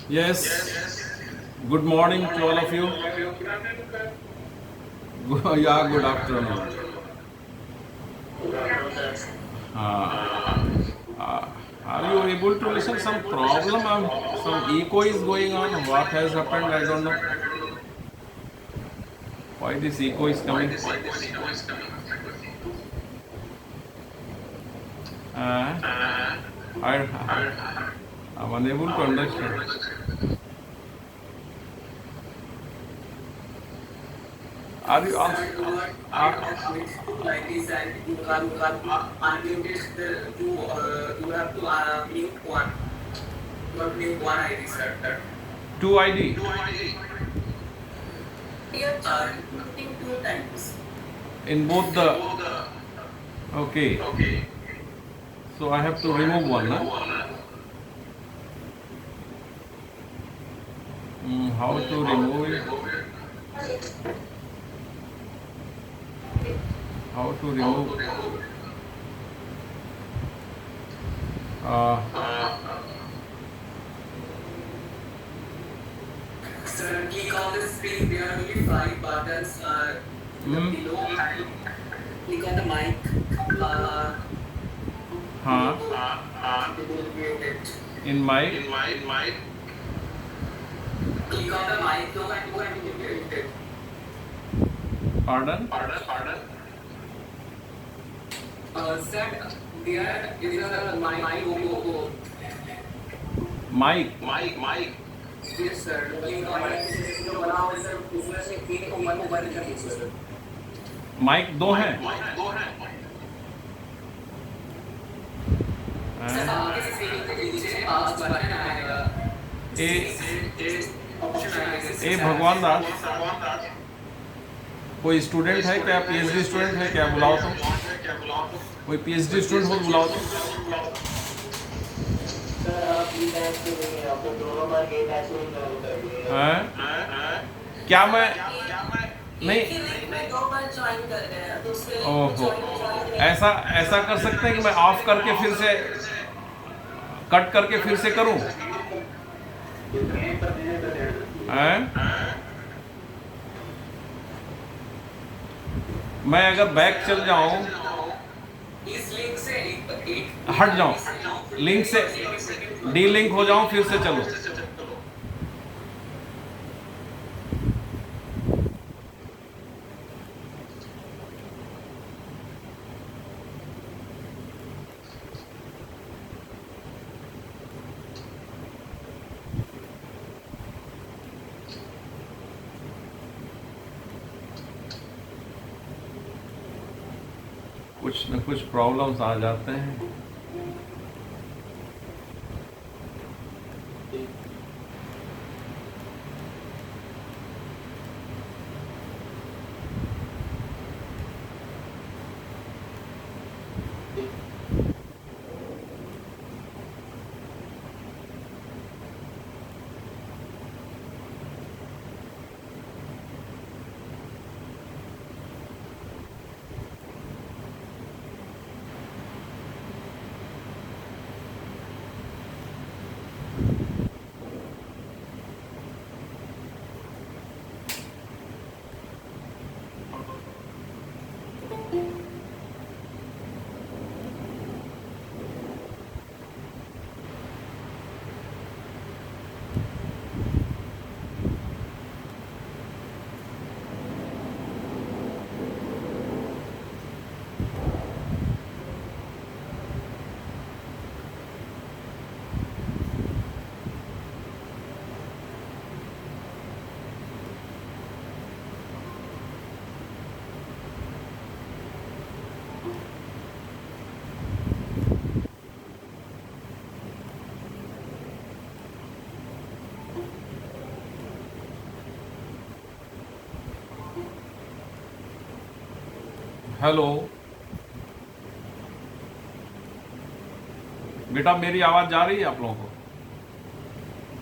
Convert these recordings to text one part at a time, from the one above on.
Yes, good morning to all of you. Yeah, good afternoon. Uh, are you able to listen? Some problem, some echo is going on. What has happened? I don't know. Why this echo is coming? Uh, I'm unable to understand. Are you also? Like this, and you can't unmuted you have to mute one. You have to mute one ID, sir. Two ID. You're muting two times. In both the. Okay. So I have to remove one, huh? How to remove it? How to remove? Uh, Sir, click on the screen. There are only five buttons. Below, and click on the mic. huh? It will mute it. In my. Click on the mic. Look and mute it. Pardon? Sir, there is a mic logo. Mic. Yes, sir. Click on it. जो बना हुआ है sir, उसमें से एक को मन को बंद करिए सर. माइक दो हैं. सर, आपके स्क्रीन पे नीचे पांच बटन आएगा. ऑप्शन आएगा. ए भगवान दास, कोई स्टूडेंट है क्या? पीएचडी स्टूडेंट है क्या? बुलाओ तो. कोई पीएचडी स्टूडेंट हो तो बुलाओ तो. सर, आप ये बैच में नहीं है. आपको दोनों बार ये बैच में नहीं करेंगे. हैं? क्या मैं नहीं. दो बार ज्वाइन कर रहे हैं. दूसरे ओहो, ऐसा कर सकते हैं कि मैं ऑफ करके फिर से कट करके फिर से करूं? हैं? मैं अगर बैक चल जाऊं, इस लिंक से हट जाऊं, लिंक से डी लिंक हो जाऊं, फिर से चलो. कुछ न कुछ प्रॉब्लम्स आ जाते हैं. हेलो बेटा, मेरी आवाज जा रही है आप लोगों को?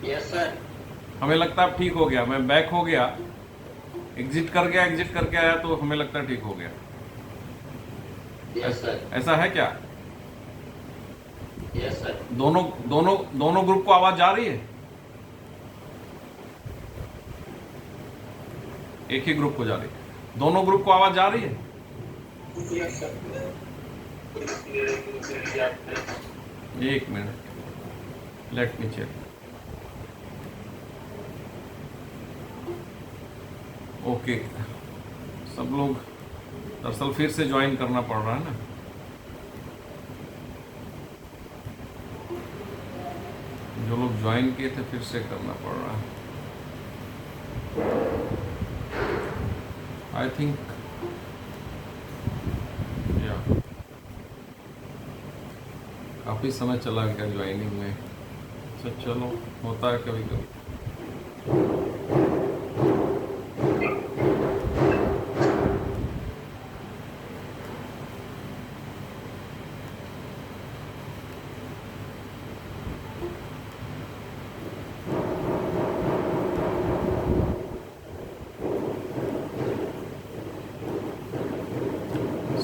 Yes sir. हमें लगता है ठीक हो गया. मैं बैक हो गया, एग्जिट करके आया, तो हमें लगता है ठीक हो गया. Yes sir. ऐसा है क्या? Yes sir. दोनों ग्रुप को आवाज जा रही है? एक ही ग्रुप को जा रही है, दोनों ग्रुप को आवाज जा रही है? Yes, sir. एक minute, let me check. Okay, सब लोग दरअसल फिर से ज्वाइन करना पड़ रहा है ना। जो लोग ज्वाइन किए थे फिर से करना पड़ रहा है। आई थिंक या काफ़ी समय चला गया ज्वाइनिंग में। अच्छा चलो, होता है कभी कभी।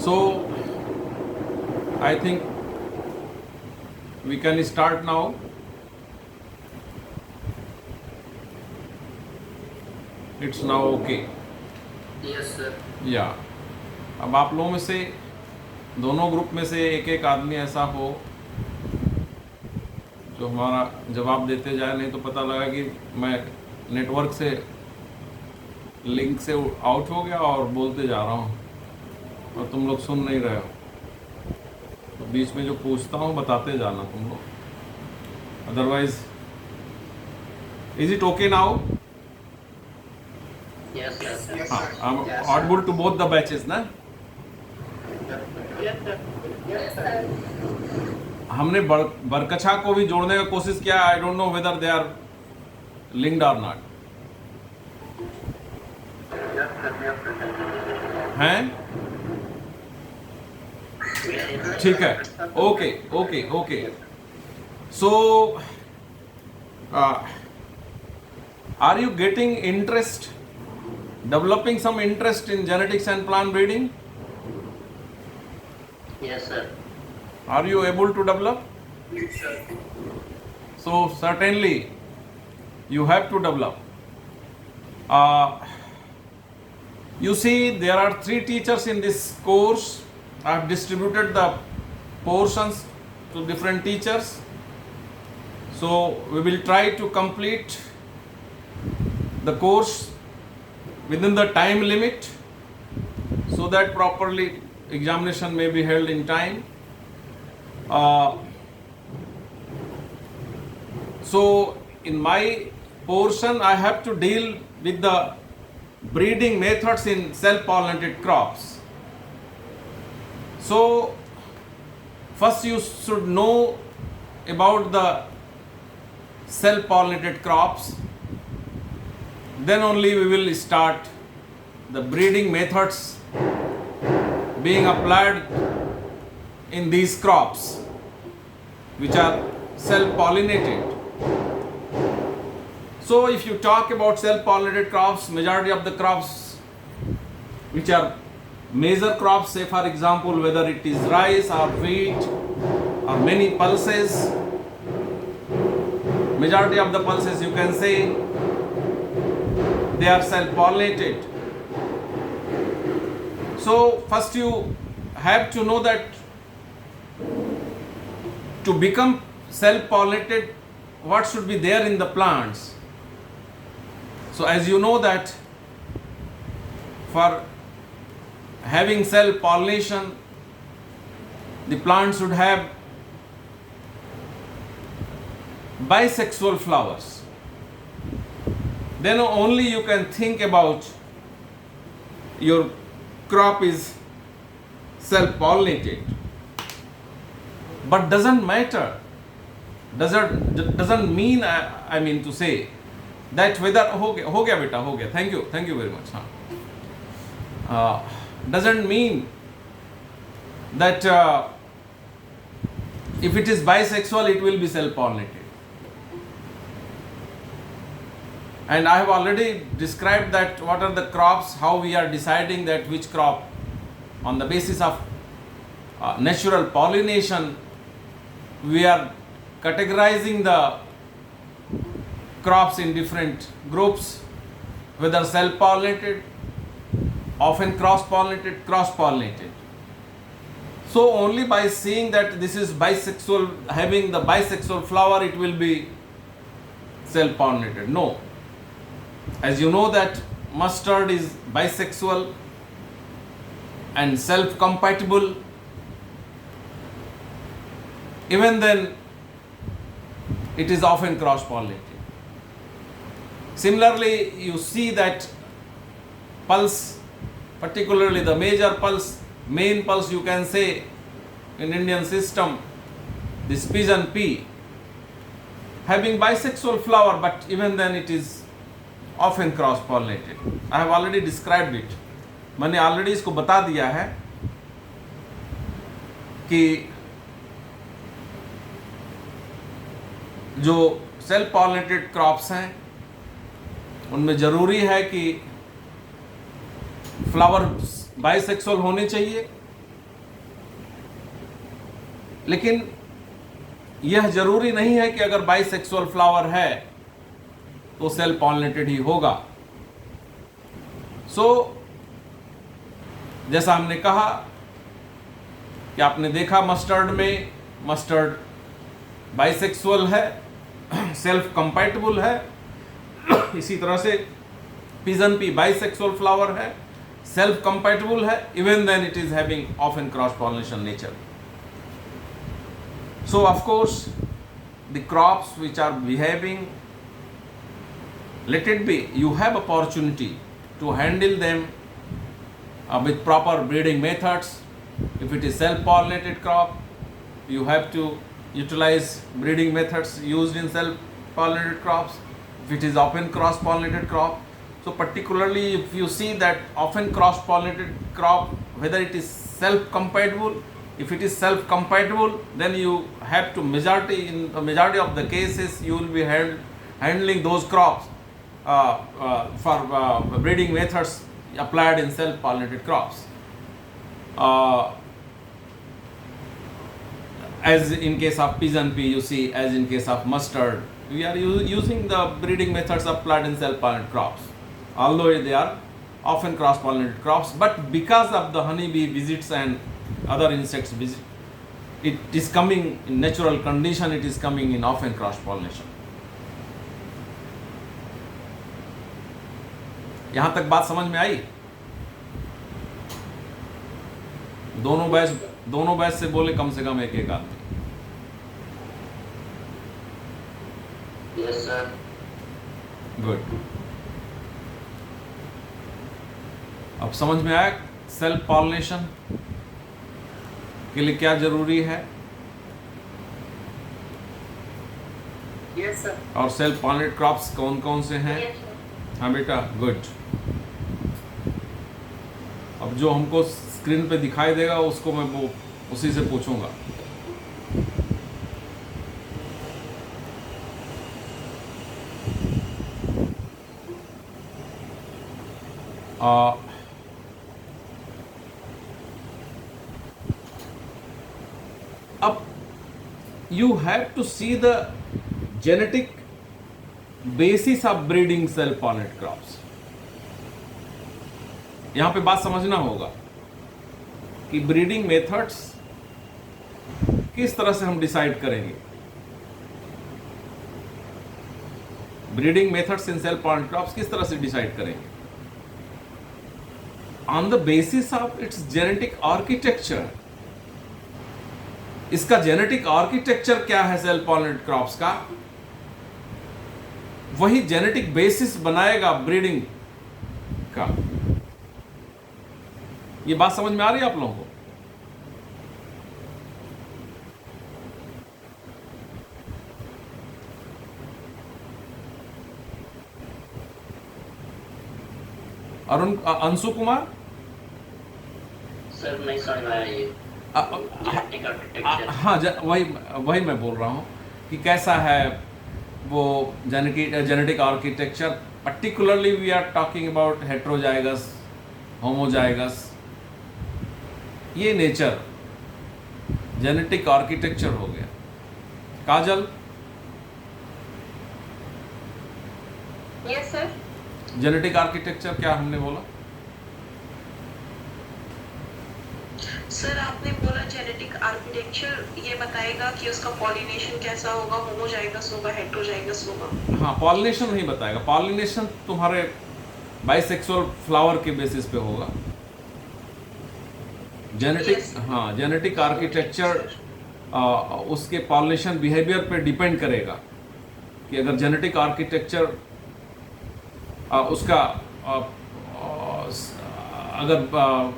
So, I think we can start now. It's now okay. Yes, sir. Yeah. अब आप लोगों में से दोनों ग्रुप में से एक एक आदमी ऐसा हो जो हमारा जवाब देते जाए, नहीं तो पता लगा कि मैं नेटवर्क से लिंक से आउट हो गया और बोलते जा रहा हूँ और तुम लोग सुन नहीं रहे हो। तो बीच में जो पूछता हूँ बताते जाना तुम लोग, otherwise. Is it okay now? Yes, sir. हाँ, I am audible to both the batches ना? Yes, sir. Yes, sir. हमने बरकछा को भी जोड़ने का कोशिश किया। I don't know whether they are linked और नॉट। हैं? ठीक है, okay okay okay. So are you getting interest, developing some interest in genetics and plant breeding? Yes, sir. Are you able to develop? Yes, sir. So certainly you have to develop. You see, there are 3 teachers in this course. I have distributed the portions to different teachers. So we will try to complete the course within the time limit so that properly examination may be held in time. So in my portion I have to deal with the breeding methods in self-pollinated crops. So first you should know about the self-pollinated crops. Then only we will start the breeding methods being applied in these crops which are self-pollinated. So if you talk about self-pollinated crops, majority of the crops which are major crops, say for example whether it is rice or wheat or many pulses, majority of the pulses you can say they are self-pollinated. So first you have to know that to become self-pollinated, what should be there in the plants. So as you know that for having self-pollination, the plant should have bisexual flowers. Then only you can think about your crop is self-pollinated. But doesn't matter, doesn't mean, I mean to say that whether हो गया बेटा, हो गया, thank you very much. Doesn't mean that if it is bisexual it will be self-pollinated. And I have already described that what are the crops, how we are deciding that which crop on the basis of natural pollination. We are categorizing the crops in different groups, whether self-pollinated often cross-pollinated, cross-pollinated. So only by seeing that this is bisexual, having the bisexual flower, it will be self-pollinated. No. As you know that mustard is bisexual and self-compatible, even then it is often cross-pollinated. Similarly, you see that pulse, particularly the major pulse, main pulse you can say in Indian system, this pigeon pea, having bisexual flower, but even then it is often cross-pollinated. I have already described it. मैंने already इसको बता दिया है कि जो self pollinated crops हैं उनमें ज़रूरी है कि फ्लावर बाइसेक्सुअल होने चाहिए, लेकिन यह जरूरी नहीं है कि अगर बाइसेक्सुअल फ्लावर है तो सेल्फ पॉलिनेटेड ही होगा। सो जैसा हमने कहा कि आपने देखा मस्टर्ड में, मस्टर्ड बाइसेक्सुअल है, सेल्फ कंपैटिबल है। इसी तरह से पिजन पी बाइसेक्सुअल फ्लावर है, सेल्फ कंपैटिबल है, even then it is having often cross pollination nature. So of course the crops which are behaving, let it be, you have opportunity to handle them with proper breeding methods. If it is self-pollinated crop, you have to utilize breeding methods used in self-pollinated crops. If it is often cross-pollinated crop, so particularly if you see that often cross-pollinated crop, whether it is self-compatible, if it is self-compatible, then you have to in the majority of the cases you will be handling those crops for breeding methods applied in self-pollinated crops. As in case of pigeon pea, you see, as in case of mustard, we are using the breeding methods applied in self-pollinated crops, although they are often cross-pollinated crops. But because of the honeybee visits and other insects visit, it is coming in natural condition, it is coming in often cross-pollination. यहाँ तक बात समझ में आई? दोनों batch से बोले कम से कम एक आदमी। Yes sir. गुड। अब समझ में आया सेल्फ पॉलिनेशन के लिए क्या जरूरी है? Yes sir. और सेल्फ पॉलिनेटेड क्रॉप्स कौन कौन से हैं? Yes sir. हाँ बेटा, गुड। अब जो हमको स्क्रीन पे दिखाई देगा उसको मैं वो उसी से पूछूंगा। अब you have to see the genetic basis of breeding self-pollinated crops. यहां पे बात समझना होगा कि ब्रीडिंग मेथड्स किस तरह से हम डिसाइड करेंगे। Breeding methods in self-pollinated crops किस तरह से डिसाइड करेंगे? On the basis of its genetic architecture. इसका जेनेटिक आर्किटेक्चर क्या है सेल्फ पॉलिनेटेड क्रॉप्स का, वही जेनेटिक बेसिस बनाएगा ब्रीडिंग का। ये बात समझ में आ रही है आप लोगों को? अरुण, अंशु कुमार सर नहीं समझ में आ रही है। हाँ, वही मैं बोल रहा हूँ कि कैसा है वो genetic architecture. Particularly we are talking about heterozygous, homozygous, ये नेचर जेनेटिक आर्किटेक्चर हो गया। Kajal? Yes sir. Genetic architecture क्या हमने बोला? सर आपने बोला जेनेटिक आर्किटेक्चर, ये बताएगा कि उसका पॉलिनेशन कैसा होगा, होमोजाइगस होगा, हेटेरोजाइगस होगा? हाँ, पॉलिनेशन नहीं बताएगा। पॉलिनेशन तुम्हारे बाइसेक्सुअल फ्लावर के बेसिस पे होगा। Genetic, Yes. हाँ, जेनेटिक आर्किटेक्चर उसके पॉलिनेशन बिहेवियर पे डिपेंड करेगा कि अगर जेनेटिक आर्किटेक्चर उसका अगर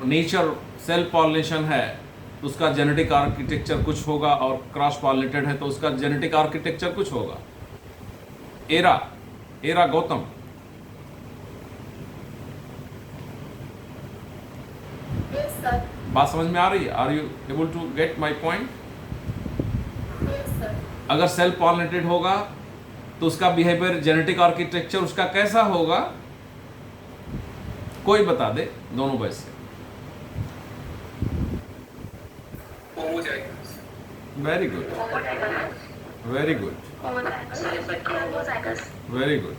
नेचर सेल्फ पॉलिनेशन है तो उसका जेनेटिक आर्किटेक्चर कुछ होगा, और क्रॉस पॉलिनेटेड है तो उसका जेनेटिक आर्किटेक्चर कुछ होगा। Ira Gautam, Yes, sir. बात समझ में आ रही है? Are you able to get my point? Yes, sir. अगर सेल्फ पॉलिनेटेड होगा तो उसका बिहेवियर, जेनेटिक आर्किटेक्चर उसका कैसा होगा? कोई बता दे, दोनों वैसे। Homozygous. Very good, Homozygous. Very good, Homozygous. Very good,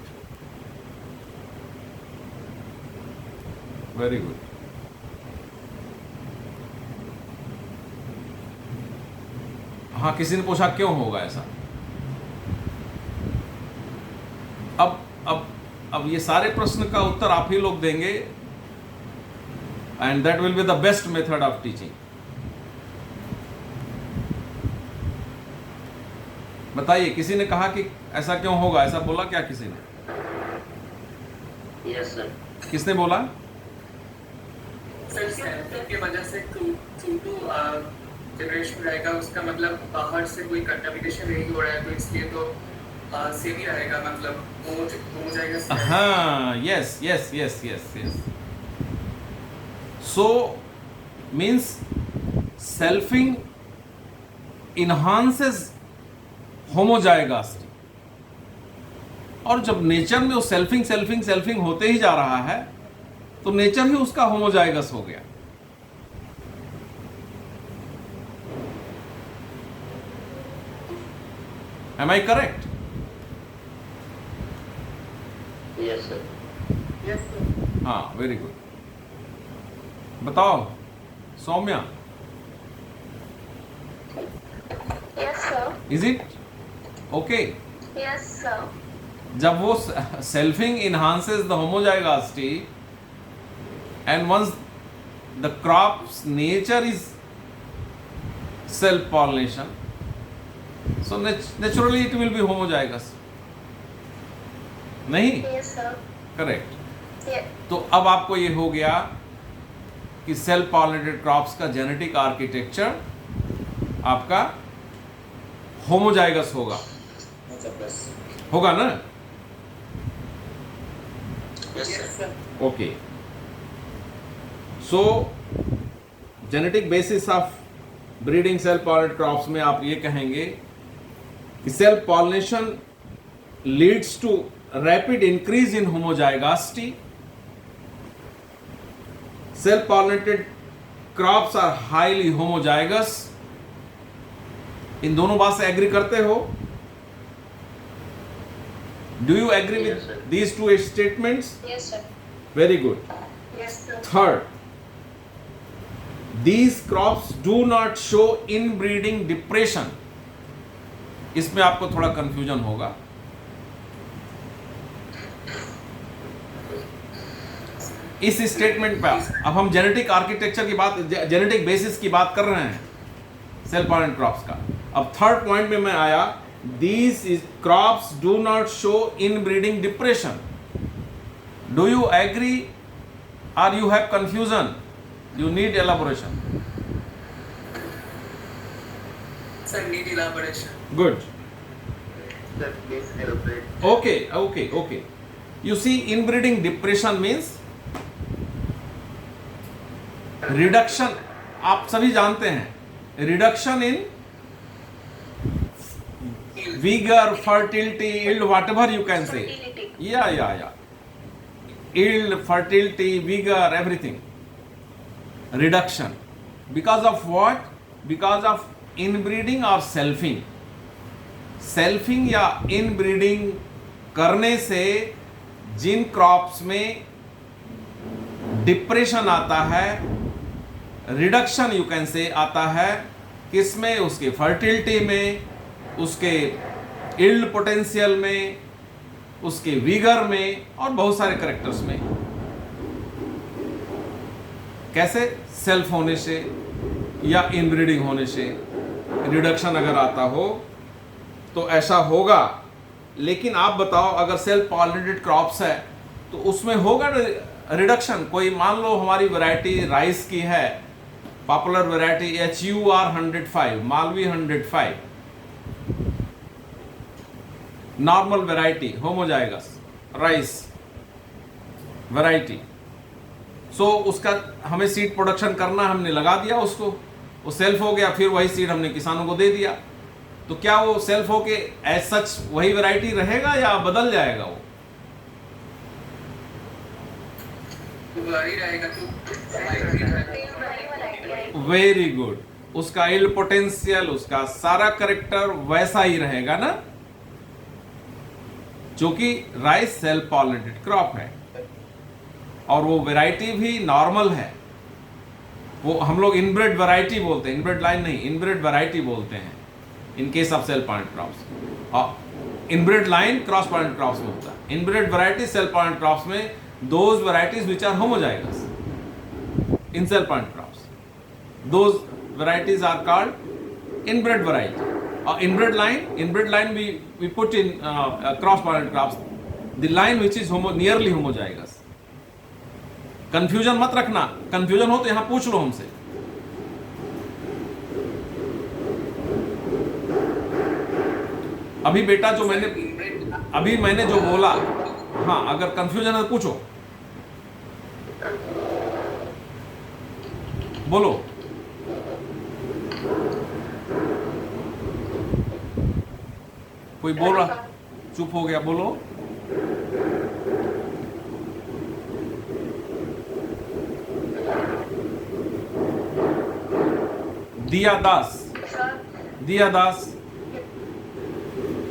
very good. हाँ, किसी ने पूछा क्यों होगा ऐसा। अब ये सारे प्रश्न का उत्तर आप ही लोग देंगे, and that will be the best method of teaching. बताइए, किसी ने कहा कि ऐसा क्यों होगा? ऐसा बोला क्या किसी ने? Yes, sir. किसने बोला? सर सेल्फ की वजह से टू जनरेशन रहेगा, उसका मतलब बाहर से कोई कंटामिनेशन नहीं हो रहा है, तो इसलिए तो सेम ही रहेगा, मतलब होमोजाइगस। हाँ, yes yes yes yes yes. So means selfing enhances homozygosity, और जब नेचर में वो सेल्फिंग होते ही जा रहा है तो नेचर ही उसका होमोजाइगस हो गया। Am I correct? Yes sir. Yes, sir. हाँ, वेरी गुड। बताओ Saumya, Yes, sir. Is it okay? Yes, sir. जब वो selfing enhances the homozygosity, and once the crops nature is self pollination, so naturally it will be homozygous, नहीं? Yes, sir. Correct. Yeah. तो अब आपको ये हो गया कि सेल्फ पॉलिनेटेड क्रॉप्स का जेनेटिक आर्किटेक्चर आपका होमोजाइगस होगा ना? Yes sir. Okay, so genetic basis of breeding self pollinated crops में आप ये कहेंगे कि self pollination leads to rapid increase in homozygosity, self pollinated crops are highly homozygous. इन दोनों बात से एग्री करते हो? Do you agree Yes, with sir. These two statements? Yes, sir. Very good. Yes, sir. Third, these crops do not show inbreeding depression. इसमें आपको थोड़ा confusion होगा। इस स्टेटमेंट पे अब हम जेनेटिक आर्किटेक्चर की बात, जेनेटिक बेसिस की बात कर रहे हैं सेल्फ पॉलिनेटेड क्रॉप्स का। अब थर्ड पॉइंट में मैं आया, these crops do not show inbreeding depression. Do you agree or you have confusion? You need elaboration. Sir need elaboration. Good. Sir please elaborate. Okay. You see, inbreeding depression means reduction. आप सभी जानते हैं reduction in vigor, fertility, yield, whatever you can say. Fertility. Yeah. Yield, fertility, vigor, everything. Reduction. Because of what? Because of inbreeding or selfing. Selfing या inbreeding करने से जिन crops में depression आता है रिडक्शन यू कैन से आता है किसमें, उसके फर्टिलिटी में, उसके इल्ड पोटेंशियल में, उसके विगर में और बहुत सारे करेक्टर्स में। कैसे? सेल्फ होने से या इनब्रीडिंग होने से रिडक्शन अगर आता हो तो ऐसा होगा। लेकिन आप बताओ अगर सेल्फ पॉलिनेटेड क्रॉप्स है तो उसमें होगा रिडक्शन। कोई मान लो हमारी वैरायटी राइस की है, popular variety HUR 105, Malvi 105, normal variety homozygous rice variety. So उसका हमें सीड प्रोडक्शन करना, हमने लगा दिया उसको, वो सेल्फ हो गया, फिर वही सीड हमने किसानों को दे दिया। तो क्या वो सेल्फ हो के एज सच वही वैरायटी रहेगा या बदल जाएगा? वो वही रहेगा तो वेरी गुड, उसका इल्ड पोटेंशियल, उसका सारा करेक्टर वैसा ही रहेगा ना, जो कि राइस सेल्फ पॉलिनेटेड क्रॉप है और वो वैरायटी भी नॉर्मल है। वो हम लोग इनब्रेड वैरायटी बोलते हैं, इनब्रेड लाइन नहीं, इनब्रेड वैरायटी बोलते हैं in case of self pollinated crops. और inbred line cross pollinated crops में होता है। Inbred variety self pollinated crops में those varieties which are homozygous in self pollinated crops, those varieties are called inbred variety. और inbred line we put in cross pollinated crops, the line which is nearly homozygous। Confusion मत रखना, confusion हो तो यहां पूछ लो हमसे। अभी बेटा जो मैंने जो बोला, हाँ अगर कंफ्यूजन है तो पूछो, बोलो। कोई बोल रहा, चुप हो गया, बोलो। दिया दास, दिया दास,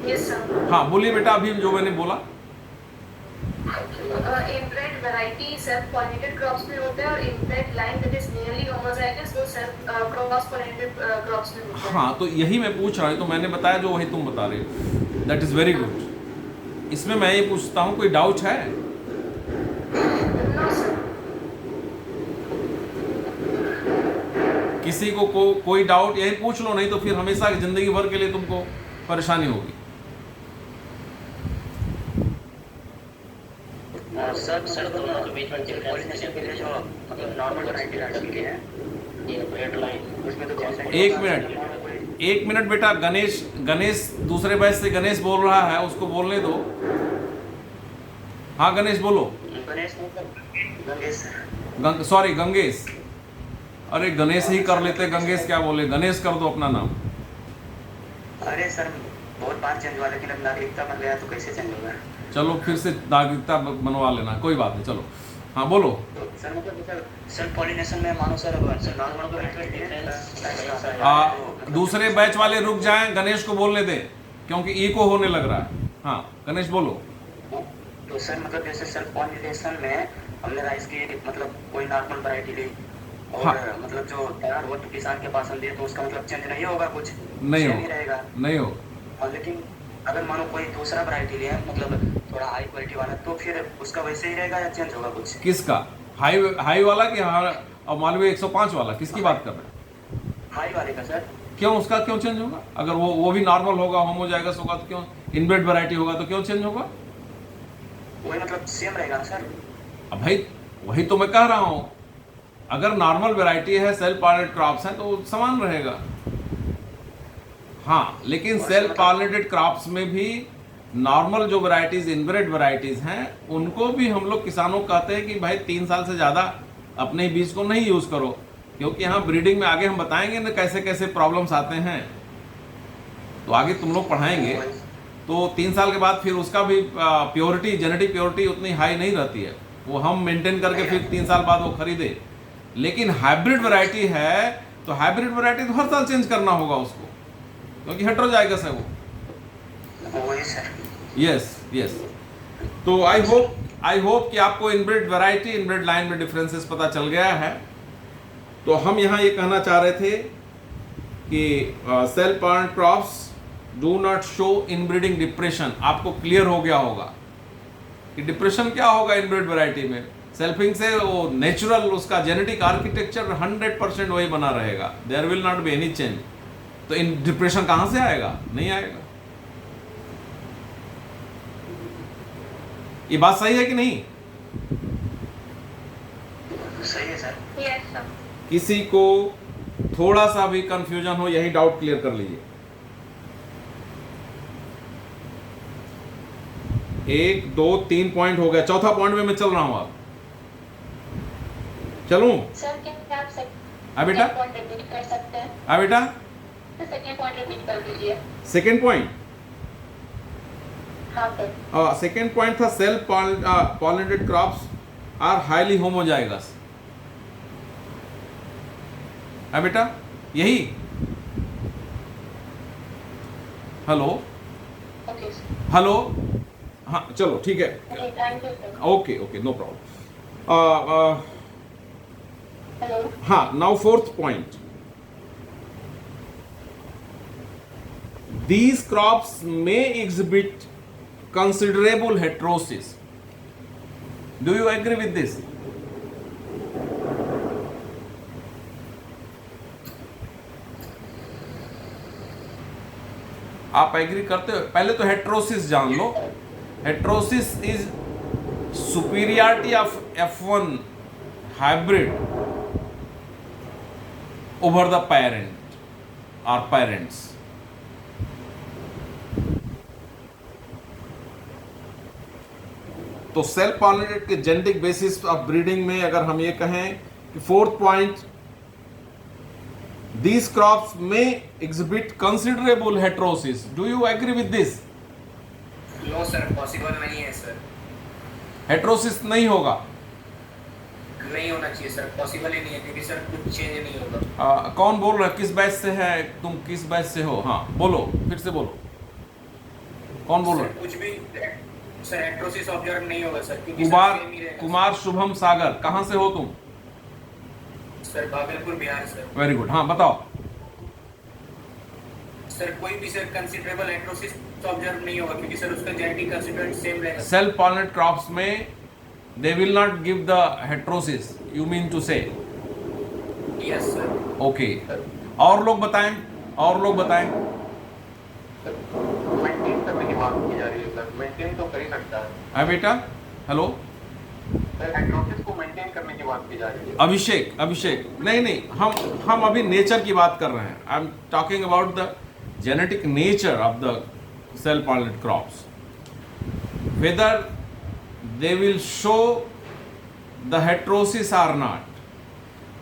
यस सर। हाँ बोलिए बेटा। अभी जो मैंने बोला, inbred variety self pollinated crops में होता है और inbred line that is nearly homozygous वो सेल्फ क्रॉस पॉलिनेटेड क्रॉप्स में होता है। हाँ तो यही मैं पूछ रहा हूँ, तो मैंने बताया जो वही तुम बता रहे हो, दैट इज वेरी गुड। इसमें मैं ये पूछता हूँ, कोई डाउट है? No sir. किसी को कोई डाउट यही पूछ लो, नहीं तो फिर हमेशा जिंदगी भर के लिए तुमको परेशानी होगी। सर दोनों जो बीच में पॉलिनेशन के लिए जो मतलब नॉर्मल वैरायटी रखी है ये ब्रेड लाइन, उसमें तो जैसे एक मिनट बेटा। गणेश दूसरे बैच से गणेश बोल रहा है, उसको बोलने दो। हाँ गणेश बोलो। सॉरी गंगेश, अरे गणेश ही कर लेते, गंगेश क्या बोले, गणेश कर दो अपना नाम। अरे सर बहुत बार चेंज हुआ, लेकिन अब नागरिकता बन गया तो कैसे चेंज होगा? चलो फिर से नागरिकता बनवा लेना, कोई बात नहीं। चलो हाँ बोलो। तो सर मतलब सर पॉलिनेशन में मानो सर नॉर्मल दूसरे बैच वाले रुक जाएं, गणेश को बोलने दें क्योंकि इको होने लग रहा है। हाँ गणेश बोलो। तो सर मतलब जैसे सर पॉलिनेशन में हमने राइस की मतलब कोई नॉर्मल वैरायटी ली और हाँ। मतलब जो तैयार हुआ तो किसान के पास हम दिए, तो उसका मतलब चेंज नहीं होगा, कुछ नहीं same हो ही रहेगा। नहीं हो। और लेकिन अगर मानो कोई दूसरा वैरायटी लिया मतलब थोड़ा हाई क्वालिटी वाला, तो फिर उसका वैसे ही रहेगा या चेंज होगा कुछ? किसका हाई वाला कि और मालवी 105 वाला, किसकी बात कर रहे हैं? हाई वाले का सर। क्यों, उसका क्यों चेंज होगा? अगर वो भी नॉर्मल होगा, होमोजाइगस होगा तो क्यों, इनब्रेड वैरायटी होगा तो क्यों चेंज होगा? वही मतलब सेम रहेगा ना सर? अब भाई वही तो मैं कह रहा हूँ, अगर नॉर्मल वैरायटी है, सेल्फ पॉलिनेटेड क्रॉप्स हैं तो समान रहेगा। हाँ लेकिन सेल्फ पॉलिनेटेड क्रॉप्स में भी नॉर्मल जो वैरायटीज इनब्रेड वैरायटीज हैं उनको भी हम लोग किसानों को कहते हैं कि भाई 3 साल से ज़्यादा अपने बीज को नहीं यूज़ करो, क्योंकि यहाँ ब्रीडिंग में आगे हम बताएंगे ना कैसे कैसे प्रॉब्लम्स आते हैं, तो आगे तुम लोग पढ़ाएंगे। तो 3 साल के बाद फिर उसका भी प्योरिटी, जेनेटिक प्योरिटी उतनी हाई नहीं रहती है, वो हम मेंटेन करके फिर 3 साल बाद वो खरीदे। लेकिन हाइब्रिड वैरायटी है तो हाइब्रिड वैरायटी तो हर साल चेंज करना होगा उसको, क्योंकि हेटेरोजाइगस है वो। वही सर। यस। तो आई होप कि आपको इनब्रेड वैरायटी, इनब्रेड लाइन में डिफरेंसेस पता चल गया है। तो हम यहाँ ये कहना चाह रहे थे कि self pollinated crops do not show inbreeding depression. आपको क्लियर हो गया होगा कि डिप्रेशन क्या होगा इनब्रीड वैरायटी में। सेल्फिंग से वो नेचुरल उसका जेनेटिक आर्किटेक्चर 100% वही बना रहेगा, there will not be any change. तो इन डिप्रेशन कहाँ से आएगा? नहीं आएगा। ये बात सही है कि नहीं? सही है सर। Yes sir. किसी को थोड़ा सा भी कंफ्यूजन हो, यही डाउट क्लियर कर लीजिए। 1 2 3 पॉइंट हो गया, चौथा पॉइंट में मैं चल रहा हूं। अब चलूं? सर क्या आप बेटा पॉइंट रिपीट कर सकते हैं? बेटा सेकंड पॉइंट रिपीट कर दीजिए। सेकेंड पॉइंट, हाँ सर। सेकेंड पॉइंट था self pollinated crops are highly homozygous. बेटा यही? Hello okay sir. हेलो, हाँ चलो ठीक है, okay thank you sir. Okay okay no problem. Hello. हाँ, now fourth point, these crops may exhibit considerable heterosis. Do you agree with this? आप agree करते हो? पहले तो हेट्रोसिस जान लो। Heterosis is superiority of F1 hybrid over the parent or parents. तो self pollinated के जेनेटिक बेसिस ऑफ ब्रीडिंग में अगर हम ये कहें कि fourth point, these crops may exhibit considerable heterosis. Do you agree with this? No sir, possible नहीं है सर। हेट्रोसिस नहीं होगा? नहीं होना चाहिए सर, पॉसिबल ही नहीं है क्योंकि सर कुछ चेंज नहीं होगा। कौन बोल रहा है? किस बैच से है तुम? किस बैच से हो? हाँ बोलो, फिर से बोलो, कौन बोल रहा है? कुछ भी सर हेट्रोसिस ऑब्जर्व नहीं होगा सर, क्योंकि कुमार सर सेम ही रहेगा। कुमार शुभम सागर, कहाँ से हो तुम? Sir Bhagalpur Bihar sir. Very good, हाँ बताओ। सर कोई भी सर कंसीडरेबल हेट्रोसिस ऑब्जर्व नहीं होगा क्योंकि सर उसका जेनेटिक कंस्टिट्यूएंट सेम रहेगा। सेल्फ पॉलिनेटेड क्रॉप्स में they will not give the heterosis, you mean to say? Yes sir. Okay, और लोग बताएं, और लोग बताएं। मेंटेन करने की बात की जा रही है सर, मेंटेन तो कर ही सकता है। है बेटा, हेलो सर हेट्रोसिस को मेंटेन करने की बात की जा रही है। अभिषेक, अभिषेक नहीं नहीं, हम अभी नेचर की बात कर रहे हैं। I am talking about the genetic nature of the self pollinated crops, whether they will show the heterosis or not।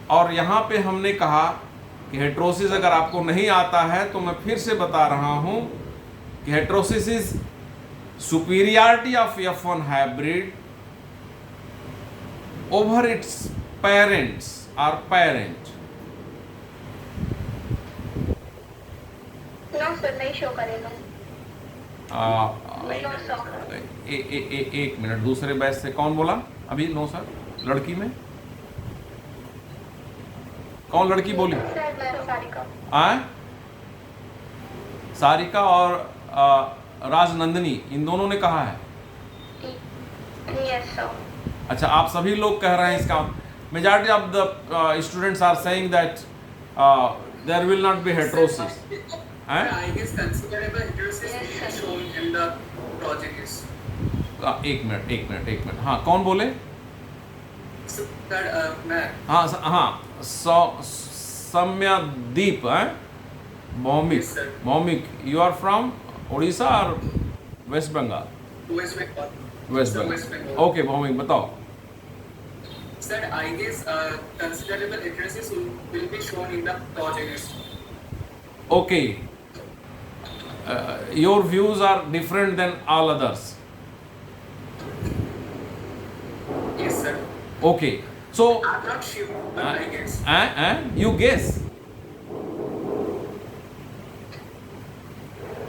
और यहाँ पे हमने कहा कि हेट्रोसिस अगर आपको नहीं आता है तो मैं फिर से बता रहा हूँ कि heterosis is superiority of F1 hybrid over its parents और पेरेंट। नो सर, नहीं शो करेगा। No sir. एक मिनट, दूसरे बैच से कौन बोला अभी? नो सर, लड़की में कौन लड़की बोली? सर मैं सारिका। आए सारिका और राजनंदिनी, इन दोनों ने कहा है। Yes sir. अच्छा, आप सभी लोग कह रहे हैं इसका majority of the students are saying that there will not be heterosis. I guess considerable heterosis will be shown in the progenies. एक मिनट, हाँ कौन बोले? सर मैं हाँ सम्यादीप है, Bhowmik. Yes, sir. Bhowmik, you are from Orissa और west Bengal? West Bengal. West Sir, West Bengal. Bengal. ओके भौमिक, बताओ। Sir, I guess considerable heterosis will be shown in the progenies. Okay, your views are different than all others. Yes, sir. Okay, so I'm not sure, but I guess. You guess.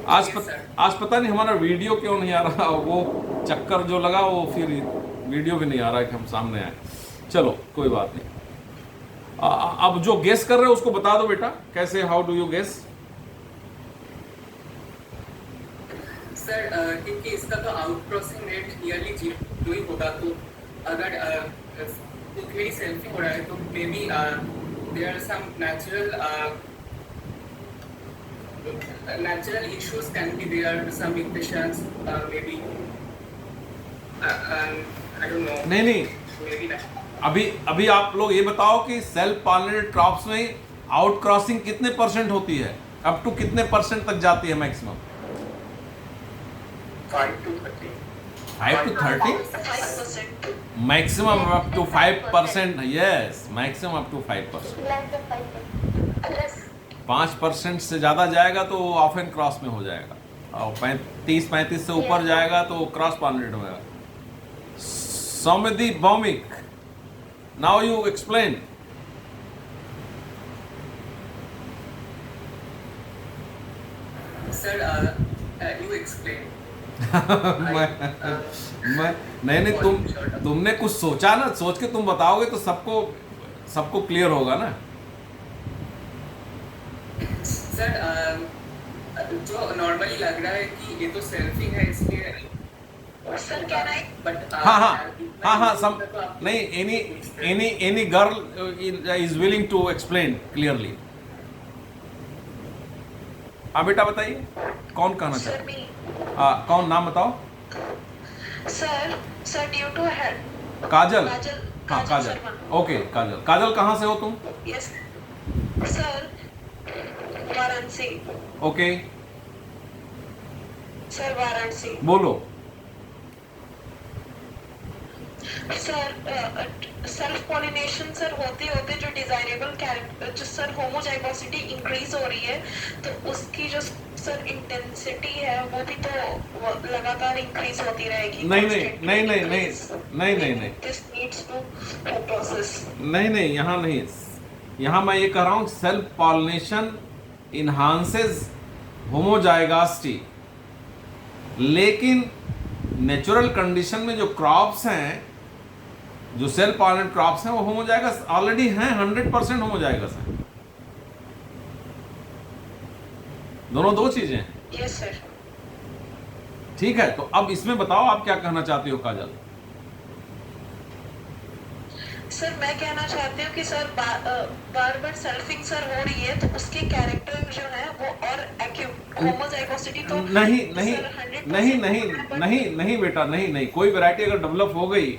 Yes, sir. आज पता नहीं हमारा video क्यों नहीं आ रहा, वो चक्कर जो लगा वो फिर वीडियो भी नहीं आ रहा है कि हम सामने आए। चलो कोई बात नहीं। अब जो गेस कर रहे हो उसको बता दो बेटा, कैसे, how do you guess? Sir क्योंकि इसका तो आउट क्रॉसिंग रेट नियरली 0 ही होगा, तो अगर मेरी सेल्फिंग हो रहा है तो may be there are some natural issues can be there, some impatience, maybe I don't know, नहीं, maybe not. अभी आप लोग ये बताओ कि सेल्फ पॉलिनेटेड क्रॉप्स में आउट क्रॉसिंग कितने परसेंट होती है, अप टू कितने परसेंट तक जाती है maximum? 5 to 30. 5 to 30? 5%. Maximum up to 5%. Yes, maximum up to 5%. Less than 5%. 5% से ज़्यादा जाएगा तो ऑफ एंड क्रॉस में हो जाएगा, और 30-35 से ऊपर जाएगा तो क्रॉस पॉलिनेटेड होगा. Saumidi Bhowmik, now you explain. Sir, you explain. मैं नहीं, तुमने कुछ सोचा ना, सोच के तुम बताओगे तो सबको क्लियर होगा ना. सर जो नॉर्मली लग रहा है कि ये तो सेल्फिंग है इसलिए सर क्या है? बट हाँ, सम नहीं, any girl is willing to explain clearly. हाँ बेटा बताइए, कौन कहना सर चाहे? मी कौन, नाम बताओ. सर ड्यू टू हेड काजल. काजल हाँ काजल, शर्मा. ओके काजल. काजल कहाँ से हो तुम? Yes sir, Varanasi. Okay, sir Varanasi. बोलो. सर सेल्फ पॉलिनेशन सर होते होते जो डिजायरेबल कैरेक्टर, जो सर होमोजाइगोसिटी इंक्रीज हो रही है, तो उसकी जो सर इंटेंसिटी है वो भी तो लगातार इंक्रीज होती रहेगी. नहीं, दिस नीड्स टू प्रोसेस. नहीं, यहाँ मैं ये कह रहा हूँ सेल्फ पॉलिनेशन इन्हांसेस होमोजाइगोसिटी, लेकिन नेचुरल कंडीशन में जो क्रॉप्स हैं, जो सेल्फ पॉलिनेटेड क्रॉप्स हैं, वो होमोजाइगस ऑलरेडी हैं, 100% होमोजाइगस हैं. दोनों दो चीजें हैं. Yes sir. ठीक है, तो अब इसमें बताओ आप क्या कहना चाहती हो काजल? सर मैं कहना चाहती हूँ कि सर बार सेल्फिंग सर हो रही है, तो उसके कैरेक्टर जो है वो और एक्यूट होमोजाइगोसिटी तो नहीं बेटा, नहीं, कोई वैरायटी अगर डेवलप हो गई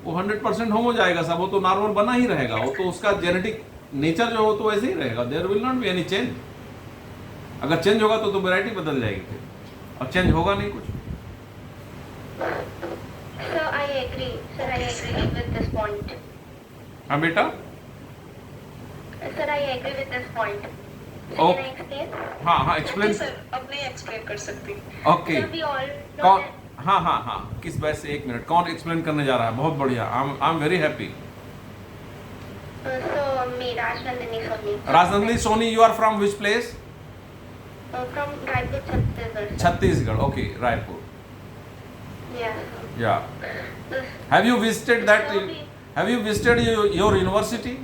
वो 100% होमो जाएगा सब, वो तो नॉर्मल बना ही रहेगा, वो तो उसका जेनेटिक नेचर जो हो तो वैसे ही रहेगा. There will not be any change. अगर चेंज होगा तो वैरायटी बदल जाएगी फिर, और चेंज होगा नहीं कुछ. So I agree with this point. हाँ बेटा. Sir, I agree with this point. Oh. Can I explain? हाँ एक्सप्लेन. सर अब नहीं एक्सप्लेन कर सकती. Okay, Sir, we all know कौन? that. हाँ, किस वजह से? 1 मिनट, कौन एक्सप्लेन करने जा रहा है? बहुत बढ़िया, I am very happy. So me, Rajnandini Soni. Rajnandi Soni, you are from which place? From Raipur, Chhattisgarh. Chhattisgarh. Okay, Raipur. Yeah. Yeah. Have you visited that? Have you visited your university?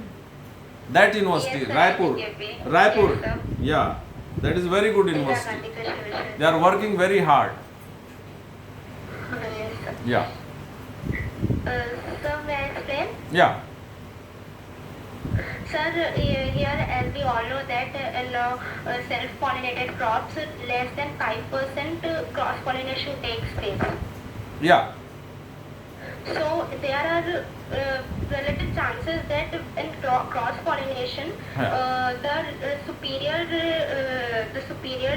That university, Yes, sir, Raipur. BJP. Raipur. Yes, sir. Yeah, that is very good Indira university. Gandhi Krishi Vishwa. They are working very hard. Yes, sir. Yeah, So may I explain? yeah. Sir, here as we all know that self-pollinated crops, less than 5% cross-pollination takes place. Yeah. So there are relative chances that in cross-pollination, the superior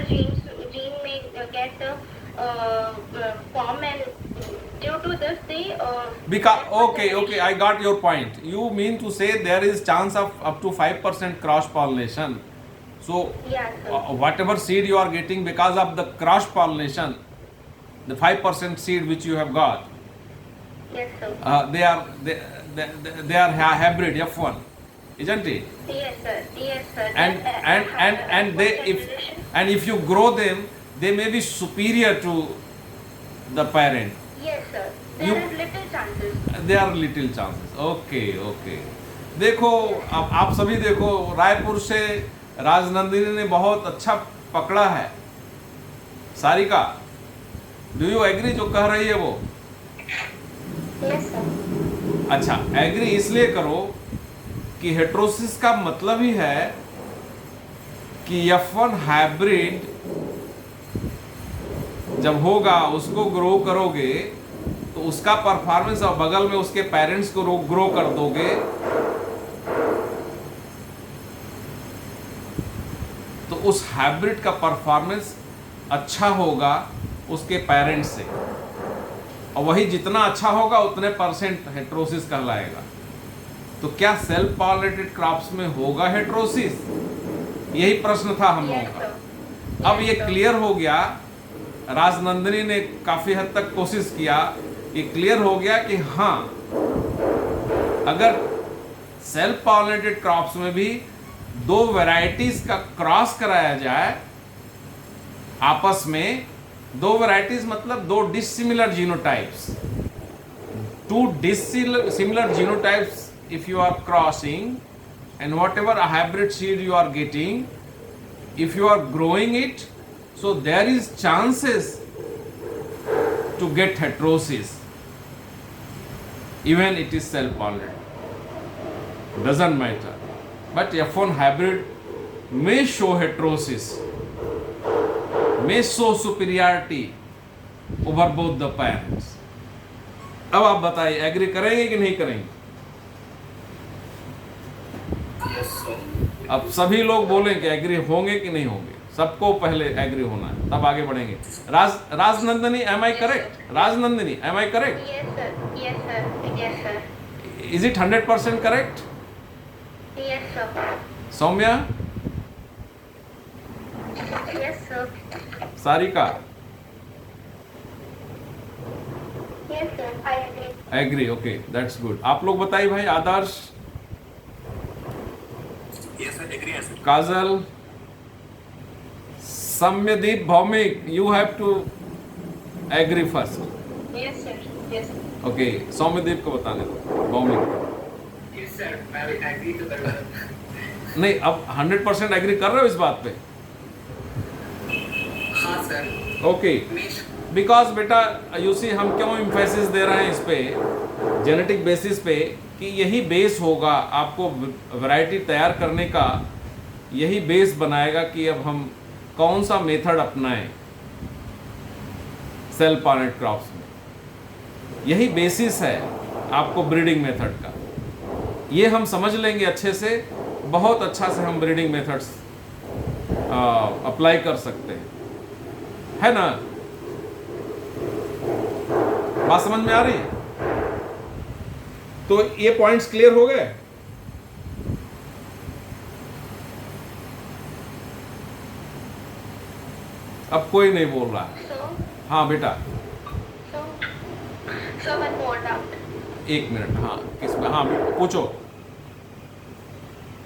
gene may get form, and due to this they. Because okay, I got your point. You mean to say there is chance of up to 5% cross pollination. So Yes, sir. whatever seed you are getting because of the cross pollination, the 5% seed which you have got, Yes, sir. they are hybrid F1, isn't it? Yes, sir. Yes, sir. And they if you grow them, they may be superior to the parent. Yes, sir. There are little chances. There are little chances. Okay. देखो अब आप सभी देखो, रायपुर से राजनंदिनी ने बहुत अच्छा पकड़ा है। सारिका, डू यू एग्री जो कह रही है वो? Yes, sir. अच्छा, एग्री इसलिए करो कि हेट्रोसिस का मतलब ही है कि F1 हाइब्रिड जब होगा उसको ग्रो करोगे तो उसका परफॉर्मेंस, और बगल में उसके पेरेंट्स को ग्रो कर दोगे तो उस हाइब्रिड का परफॉर्मेंस अच्छा होगा उसके पेरेंट्स से, और वही जितना अच्छा होगा उतने परसेंट हेट्रोसिस कहलाएगा। तो क्या सेल्फ पॉलिनेटेड क्रॉप्स में होगा हेट्रोसिस? यही प्रश्न था हम लोगों Yes, का। sir. अब ये क्लियर हो गया, राजनंदिनी ने काफी हद तक कोशिश किया, ये क्लियर हो गया कि हाँ, अगर सेल्फ पॉलिनेटेड क्रॉप्स में भी दो वैरायटीज का क्रॉस कराया जाए आपस में, दो वैरायटीज मतलब दो dissimilar genotypes, to dissimilar genotypes if you are crossing, and whatever a hybrid seed you are getting, if you are growing it, so there is chances to get heterosis, even it is self pollinated, doesn't matter. But F1 hybrid may show heterosis, may show superiority over both the parents. अब आप बताइए, agree करेंगे कि नहीं करेंगे? अब सभी लोग बोलें कि एग्री होंगे कि नहीं होंगे, सबको पहले एग्री होना है, तब आगे बढ़ेंगे। Rajnandini, am I correct? Rajnandini, am I correct? Yes, sir. Yes, sir. Yes, sir. Is it 100% correct? Yes, sir. Saumya, Yes, sir. Sarika, Yes, sir. I agree. Agree? Okay, that's good. आप लोग बताइए भाई, Adarsh, Kajal, Samyadeep, Bhowmik, you have to agree first. Yes, sir. Yes. Okay, Saumyadeep को बताने दो, Bhowmik. Yes, sir. मैं agree तो कर रहा हूँ। नहीं, अब 100% एग्री कर रहे हो इस बात पे? हाँ सर। ओके, बिकॉज बेटा यू सी, हम क्यों इम्फेसिस दे रहे हैं इस पे, जेनेटिक बेसिस पे, कि यही बेस होगा आपको वैरायटी तैयार करने का, यही बेस बनाएगा कि अब हम कौन सा मेथड अपनाएं सेल्फ पॉलिनेटेड क्रॉप्स में। यही बेसिस है आपको ब्रीडिंग मेथड का। ये हम समझ लेंगे अच्छे से, बहुत अच्छा से हम ब्रीडिंग मेथड्स अप्लाई कर सकते हैं, है ना? बात समझ में आ रही है? तो ये पॉइंट्स क्लियर हो गए? अब कोई नहीं बोल रहा है। So, हाँ बेटा, so one more doubt. एक मिनट। हाँ, किसमें? हाँ पूछो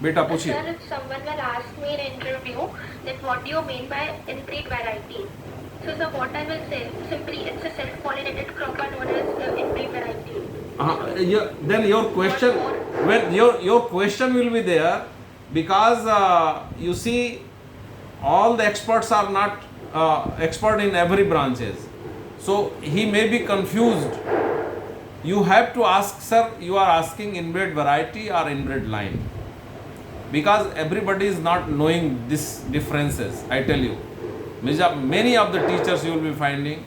बेटा, पूछिए। Sir, if someone will ask me in interview that what do you mean by inbreed variety? So, sir, what I will say, simply it's a self-pollinated crop known as inbreed variety. Then your question, when your question will be there, because you see, all the experts are not expert in every branches, so he may be confused. You have to ask, sir, you are asking inbred variety or inbred line, because everybody is not knowing these differences. I tell you, many of the teachers you will be finding,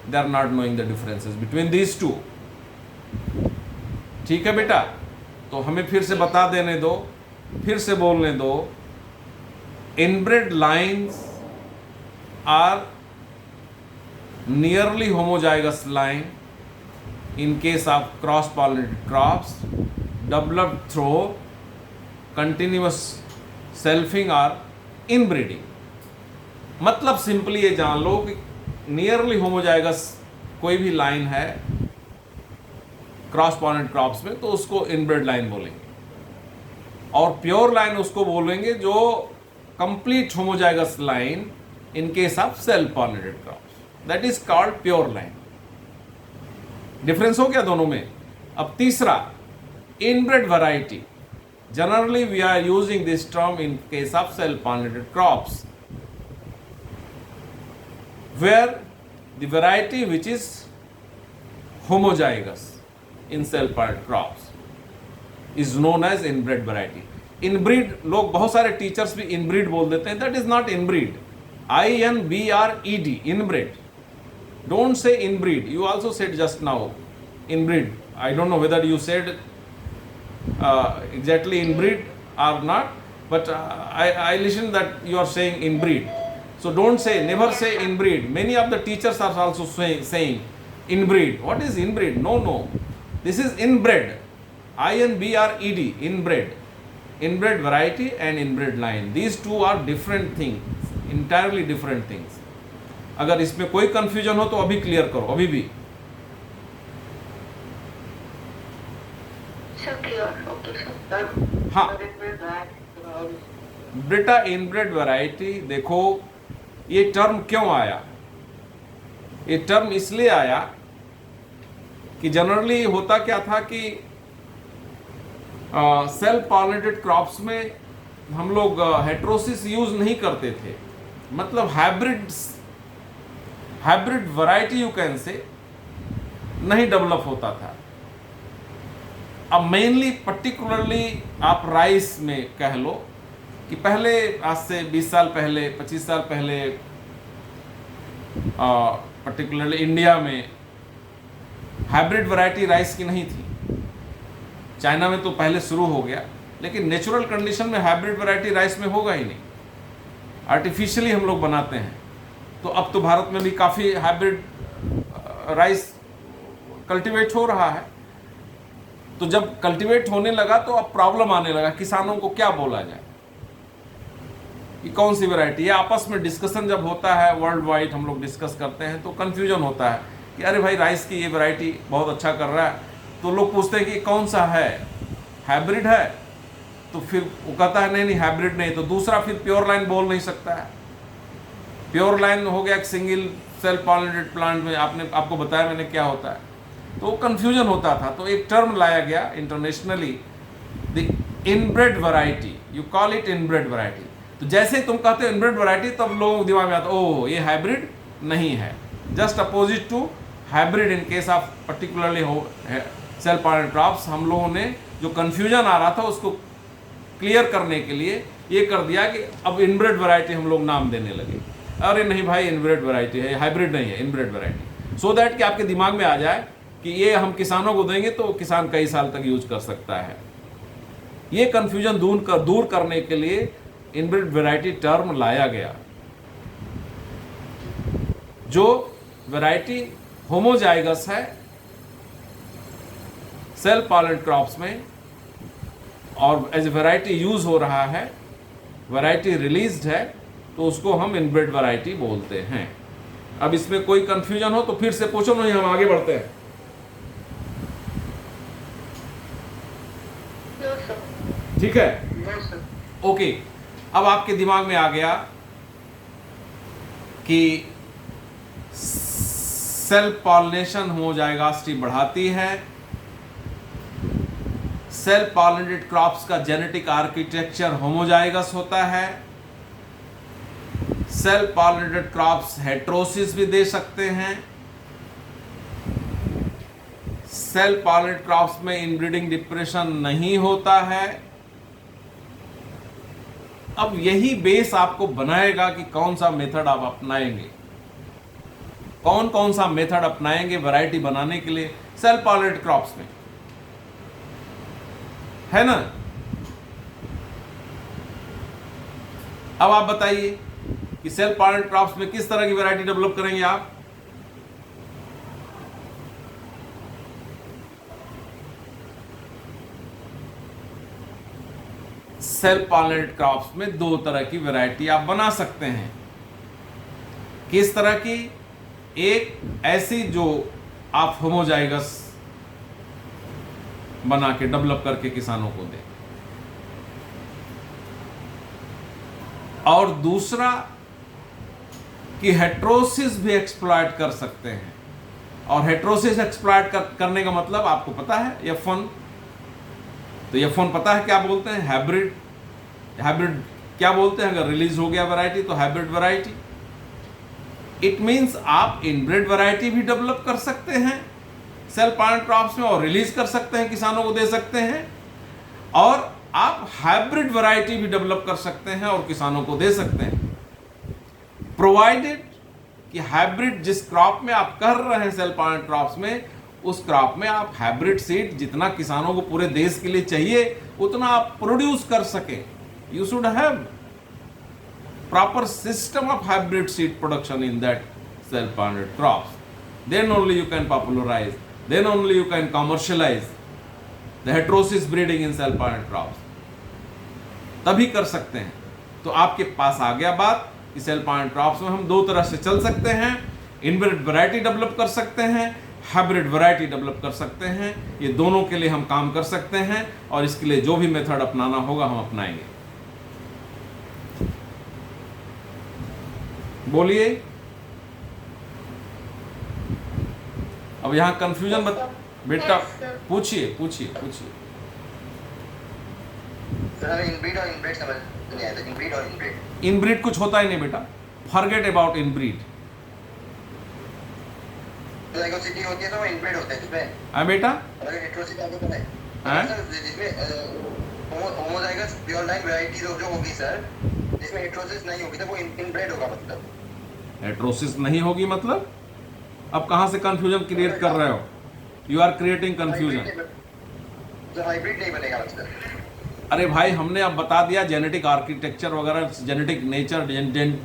they are not knowing the differences between these two. ठीक है बेटा? तो हमें फिर से बता देने दो, फिर से बोलने दो। Inbred lines are nearly homozygous line in case of cross pollinated crops developed through continuous selfing or inbreeding। मतलब सिंपली ये जान लो कि नियरली होमोजाइगस कोई भी लाइन है क्रॉस पॉलिनेटेड क्रॉप्स में, तो उसको इनब्रेड लाइन बोलेंगे, और प्योर लाइन उसको बोलेंगे जो complete homozygous line in case of self pollinated crops, that is called pure line. Difference हो गया दोनों में। अब तीसरा, inbred variety. Generally, we are using this term in case of self-pollinated crops, where the variety which is homozygous in self-pollinated crops is known as inbred variety. Inbreed, लोग बहुत सारे teachers भी inbreed बोल देते हैं. That is not inbreed. INBRED, inbred. Don't say inbreed. You also said just now inbreed. I don't know whether you said exactly inbreed or not, but I listen that you are saying inbreed. So don't say, never say inbreed. Many of the teachers are also saying inbreed. What is inbreed? No. This is inbred. INBRED, inbred. Inbred variety and inbred line. These two are different things, entirely different things. अगर इसमें कोई confusion हो तो अभी clear करो, अभी भी. Sir, clear. Okay, sir. हाँ, ब्रिटा इनब्रेड वैरायटी. देखो ये टर्म क्यों आया? ये टर्म इसलिए आया कि जनरली होता क्या था कि सेल्फ पॉलिनेटेड क्रॉप्स में हम लोग हेट्रोसिस यूज नहीं करते थे. मतलब hybrid variety you can say नहीं डेवलप होता था. अब मेनली पर्टिकुलरली आप राइस में कह लो कि पहले आज से 20 साल पहले, 25 साल पहले पर्टिकुलरली इंडिया में हाइब्रिड वैरायटी राइस की नहीं थी. चाइना में तो पहले शुरू हो गया, लेकिन नेचुरल कंडीशन में हाइब्रिड वैरायटी राइस में होगा ही नहीं. आर्टिफिशियली हम लोग बनाते हैं. तो अब तो भारत में भी काफ़ी हाइब्रिड राइस कल्टीवेट हो रहा है. तो जब कल्टीवेट होने लगा तो अब प्रॉब्लम आने लगा, किसानों को क्या बोला जाए कि कौन सी वैरायटी. ये आपस में डिस्कशन जब होता है, वर्ल्ड वाइड हम लोग डिस्कस करते हैं, तो कन्फ्यूजन होता है कि अरे भाई राइस की ये वैरायटी बहुत अच्छा कर रहा है. तो लोग पूछते हैं कि कौन सा है, हाइब्रिड है? तो फिर वो कहता है नहीं हाइब्रिड नहीं. तो दूसरा फिर प्योर लाइन बोल नहीं सकता है. प्योर लाइन हो गया एक सिंगल सेल्फ पॉलिनेटेड प्लांट में. आपको बताया मैंने क्या होता है. तो कंफ्यूजन होता था. तो एक टर्म लाया गया internationally, the inbred variety. You call it inbred variety. तो जैसे तुम कहते हो इनब्रेड वैरायटी, तब लोगों के दिमाग में आता ओह ये हाइब्रिड नहीं है. Just opposite to hybrid in case of particularly हो सेल्फ पॉलिनेटेड क्रॉप्स. हम लोगों ने जो कंफ्यूजन आ रहा था उसको क्लियर करने के लिए ये कर दिया कि अब इनब्रेड वैरायटी हम लोग नाम देने लगे. अरे नहीं भाई इनब्रेड वैरायटी है, हाइब्रिड नहीं है, इनब्रेड वैरायटी. सो दैट कि आपके दिमाग में आ जाए कि ये हम किसानों को देंगे तो किसान कई साल तक यूज कर सकता है. ये कंफ्यूजन दूर करने के लिए इनब्रेड वैरायटी टर्म लाया गया. जो वैरायटी होमोजाइगस है सेल्फ पॉलिनेटेड क्रॉप्स में और एज ए वैरायटी यूज हो रहा है, वैरायटी रिलीज्ड है, तो उसको हम इनब्रेड वैरायटी बोलते हैं. अब इसमें कोई कंफ्यूजन हो तो फिर से पूछो, नहीं हम आगे बढ़ते हैं. ठीक है, ओके. अब आपके दिमाग में आ गया कि सेल्फ पॉलिनेशन होमोजाइगोसिटी बढ़ाती है. सेल्फ पॉलिनेटेड क्रॉप्स का जेनेटिक आर्किटेक्चर होमोजाइगस होता है. सेल्फ पॉलिनेटेड क्रॉप्स हेट्रोसिस भी दे सकते हैं. सेल्फ पॉलिनेटेड क्रॉप्स में इनब्रीडिंग डिप्रेशन नहीं होता है. अब यही बेस आपको बनाएगा कि कौन सा मेथड आप अपनाएंगे, कौन सा मेथड अपनाएंगे वैरायटी बनाने के लिए सेल्फ पॉलिनेटेड क्रॉप्स में, है ना. अब आप बताइए कि सेल्फ पॉलिनेटेड क्रॉप्स में किस तरह की वैरायटी डेवलप करेंगे आप. सेल्फ पॉलिनेटेड क्रॉप्स में दो तरह की वैरायटी आप बना सकते हैं. किस तरह की? एक ऐसी जो आप होमोजाइगस बना के डेवलप करके किसानों को दें, और दूसरा कि हेट्रोसिस भी एक्सप्लॉइट कर सकते हैं. और हेट्रोसिस एक्सप्लॉइट करने का मतलब आपको पता है F1. तो तो ये फोन पता है क्या बोलते हैं? हाइब्रिड। हाइब्रिड क्या बोलते हैं? अगर रिलीज हो गया वैरायटी तो हाइब्रिड वैरायटी। इट मीन्स आप इनब्रेड वैरायटी भी डेवलप कर सकते हैं सेल्फ प्लांट क्रॉप्स में और रिलीज कर सकते हैं, किसानों को दे सकते हैं, और आप हाइब्रिड वैरायटी भी डेवलप कर सकते हैं और किसानों को दे सकते हैं, प्रोवाइडेड कि हाइब्रिड जिस क्रॉप में आप कर रहे हैं सेल्फ प्लांट क्रॉप्स में, उस क्रॉप में आप हाइब्रिड सीड जितना किसानों को पूरे देश के लिए चाहिए उतना आप प्रोड्यूस कर सके। You should have proper system of hybrid seed production in that self-planted crops. Then only you can popularize, then only you can commercialize the heterosis breeding in self-planted crops. तभी कर सकते हैं। तो आपके पास आ गया बात कि self-planted crops में हम दो तरह से चल सकते हैं, इनब्रेड वैरायटी डेवलप कर सकते हैं, हाइब्रिड वैरायटी डेवलप कर सकते हैं। ये दोनों के लिए हम काम कर सकते हैं और इसके लिए जो भी मेथड अपनाना होगा हम अपनाएंगे। बोलिए। अब यहां कंफ्यूजन बेटा पूछिए पूछिए पूछिए। सर इनब्रीड और इनब्रेड समझ नहीं आया था। इनब्रीड और इनब्रेड, इनब्रीड कुछ होता ही नहीं बेटा, फॉरगेट अबाउट इनब्रीड। ज़ाइगोसिटी होती है तो वो इनब्रेड होता है जिसमें, हाँ बेटा, अगर हेटेरोसिटी आपको पता है हाँ? सर, जिसमें होमोजाइगस प्योर लाइन वैरायटी जो होगी सर, जिसमें हेटेरोसिस नहीं होगी तो वो इनब्रेड होगा। मतलब हेटेरोसिस नहीं होगी मतलब? अब कहां से कंफ्यूजन क्रिएट कर रहे हो? You are creating confusion. तो हाइब्रिड नहीं बनेगा मतलब। अरे भाई, हमने अब बता दिया जेनेटिक आर्किटेक्चर वगैरह, जेनेटिक नेचर,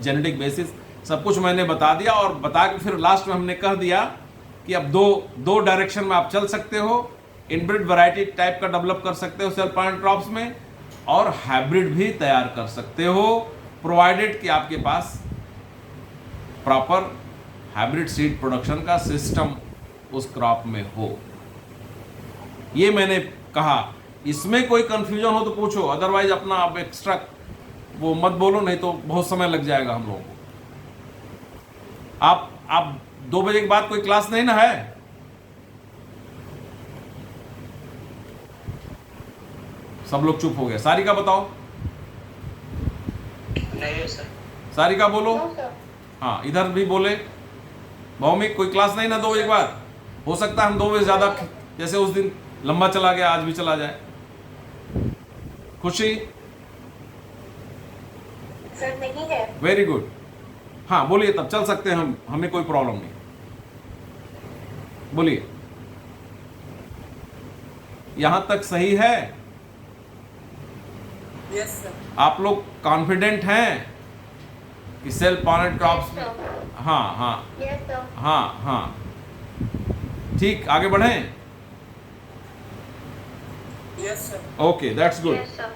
जेनेटिक बेसिस सब कुछ मैंने बता दिया, और बता के फिर लास्ट में हमने कह दिया कि अब दो डायरेक्शन में आप चल सकते हो। इनब्रिड वैरायटी टाइप का डेवलप कर सकते हो सेल्फ प्लांट क्रॉप्स में, और हाइब्रिड भी तैयार कर सकते हो, प्रोवाइडेड कि आपके पास प्रॉपर हाइब्रिड सीड प्रोडक्शन का सिस्टम उस क्रॉप में हो। ये मैंने कहा। इसमें कोई कंफ्यूजन हो तो पूछो, अदरवाइज अपना आप एक्स्ट्रा वो मत बोलो, नहीं तो बहुत समय लग जाएगा हम लोगों को। आप 2 बजे के बाद कोई क्लास नहीं ना है? सब लोग चुप हो गए। सारिका बताओ। नहीं सर। सारिका बोलो। हाँ, इधर भी बोले। भौमिक कोई क्लास नहीं ना 2 बजे के बाद? हो सकता है हम 2 बजे ज्यादा, जैसे उस दिन लंबा चला गया, आज भी चला जाए। खुशी? सर नहीं है। Very good. हाँ बोलिए, तब चल सकते हैं हम, हमें कोई प्रॉब्लम नहीं। बोलिए। यहां तक सही है? Yes sir. आप लोग कॉन्फिडेंट हैं कि सेल्फ प्लांटेड क्रॉप्स में? हाँ हाँ Yes, sir. हाँ हाँ, ठीक, आगे बढ़ें। Yes sir. Okay, that's good. Yes, sir.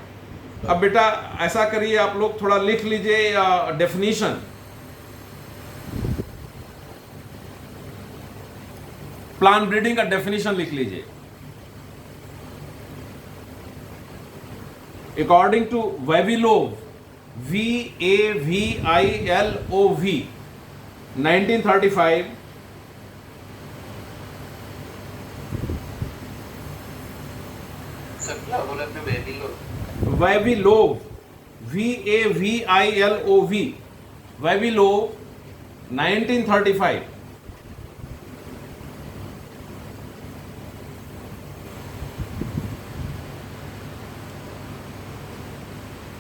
अब बेटा ऐसा करिए, आप लोग थोड़ा लिख लीजिए डेफिनेशन। प्लांट ब्रीडिंग का डेफिनेशन लिख लीजिए। अकॉर्डिंग टू वेविलोव, VAVILOV, 1935, सर क्या बोला आपने? वेविलोव, VAVILOV, वेविलोव 1935।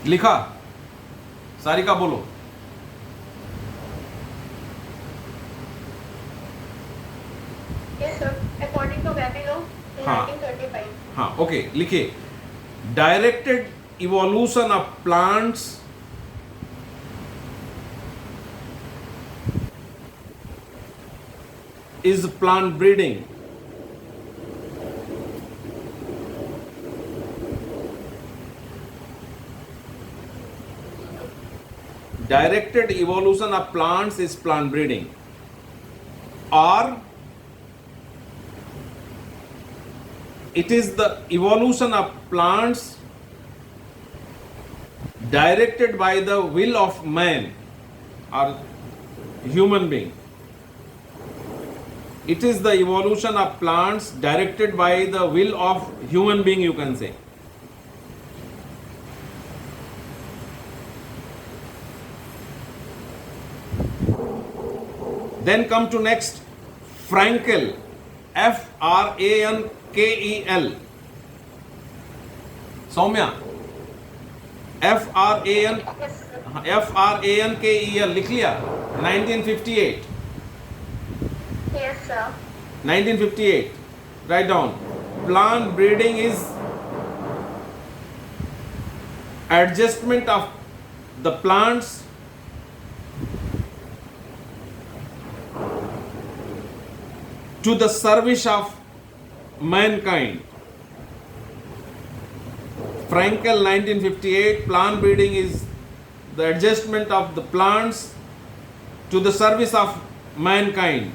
लिखा? सारिका बोलो। Yes, sir. According to Vavilov, हाँ। 1935. हाँ, ओके, लिखिए। Directed evolution of plants is plant breeding. Directed evolution of plants is plant breeding, or it is the evolution of plants directed by the will of man or human being. It is the evolution of plants directed by the will of human being, you can say. Then come to next, Frankel, Frankel. Soumya, Frankel लिख लिया? 1958. Yes, sir. 1958. Write down. Plant breeding is adjustment of the plants to the service of mankind. Frankel, 1958. Plant breeding is the adjustment of the plants to the service of mankind.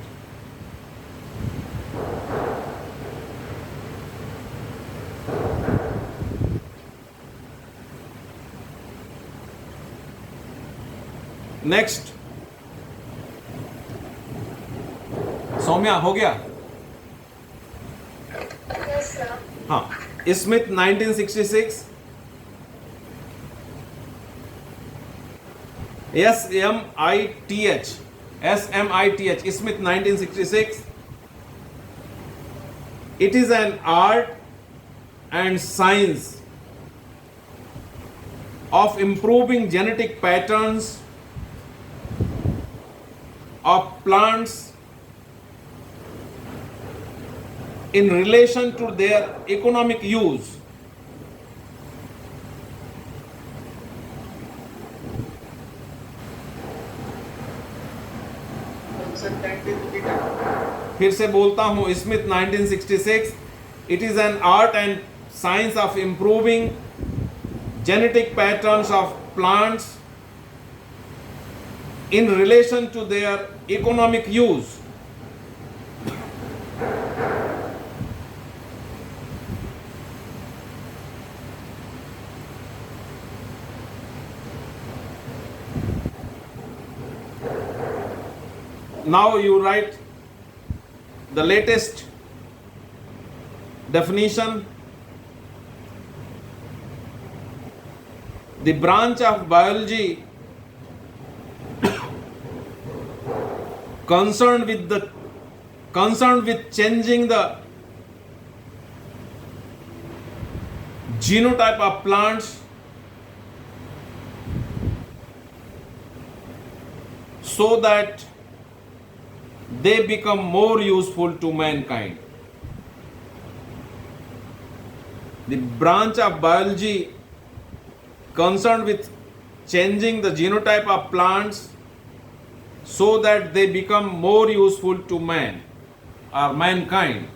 Next, Saumya हो गया? Yes, sir. हाँ, Smith 1966, SMITH, Smith 1966. It is an art and science of improving genetic patterns of plants in relation to their economic use. फिर से बोलता हूँ, Smith 1966. It is an art and science of improving genetic patterns of plants in relation to their economic use. Now you write the latest definition. The branch of biology concerned with changing the genotype of plants so that they become more useful to mankind. The branch of biology concerned with changing the genotype of plants so that they become more useful to man or mankind.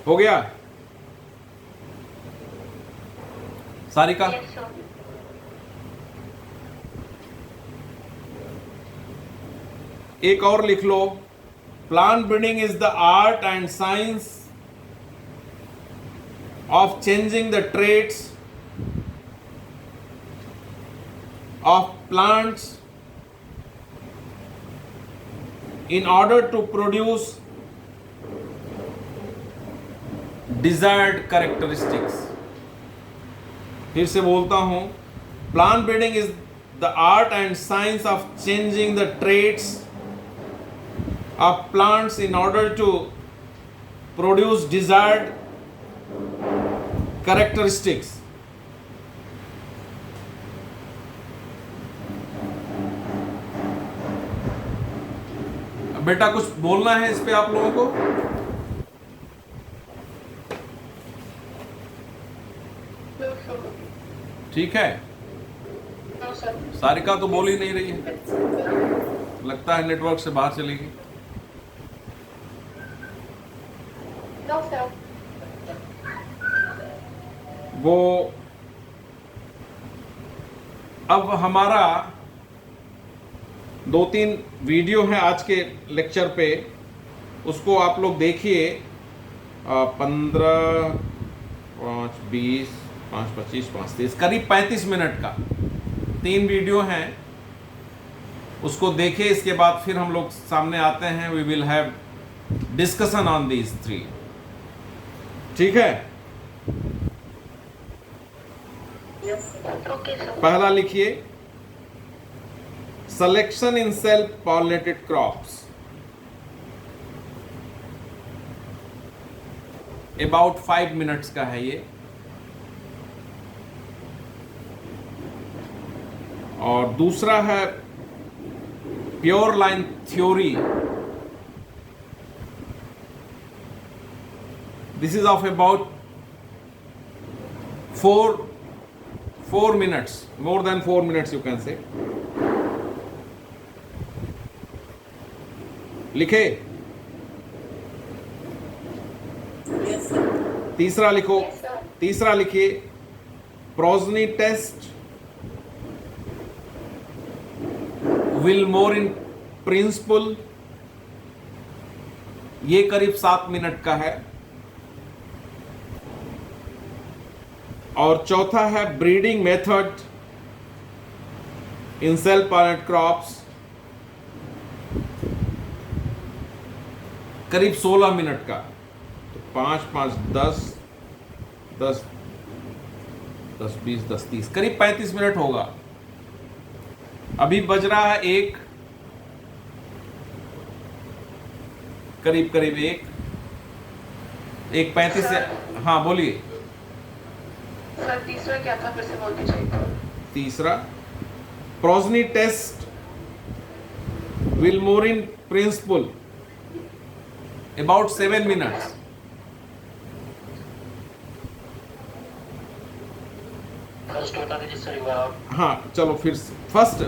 हो गया Sarika? Yes, sir. एक और लिख लो, plant breeding is the art and science of changing the traits of plants in order to produce desired characteristics. फिर से बोलता हूं, plant breeding is the art and science of changing the traits of plants in order to produce desired characteristics. बेटा कुछ बोलना है इस पे आप लोगों को? ठीक है, सारिका तो बोल ही नहीं रही है, लगता है नेटवर्क से बाहर चली गई। No, sir. वो अब हमारा 2-3 वीडियो हैं आज के लेक्चर पे, उसको आप लोग देखिए। 15, 5, 20, 5, 25, 5, 30, करीब 35 मिनट का 3 वीडियो हैं। उसको देखें, इसके बाद फिर हम लोग सामने आते हैं, we will have discussion on these 3। ठीक है, ओके सर। पहला लिखिए, selection in self pollinated crops, about 5 minutes का है ये। और दूसरा है pure line theory, this is of about 4 minutes, more than 4 minutes you can say। लिखे? तीसरा लिखो, तीसरा लिखिए, progeny test Vilmorin in principle, ये करीब 7 मिनट का है। और चौथा है breeding method in self pollinated crops, करीब 16 मिनट का। तो 5 5 10 10 10 20 10 30, करीब 35 मिनट होगा। अभी बज रहा है 1, करीब 1:35 से। हाँ बोलिए। सर तीसरा क्या था, फिर से बोल दीजिए। तीसरा, progeny test Vilmorin in principle, about 7 minutes. First बता दीजिए सर एक बार आप। हाँ चलो फिर फर्स्ट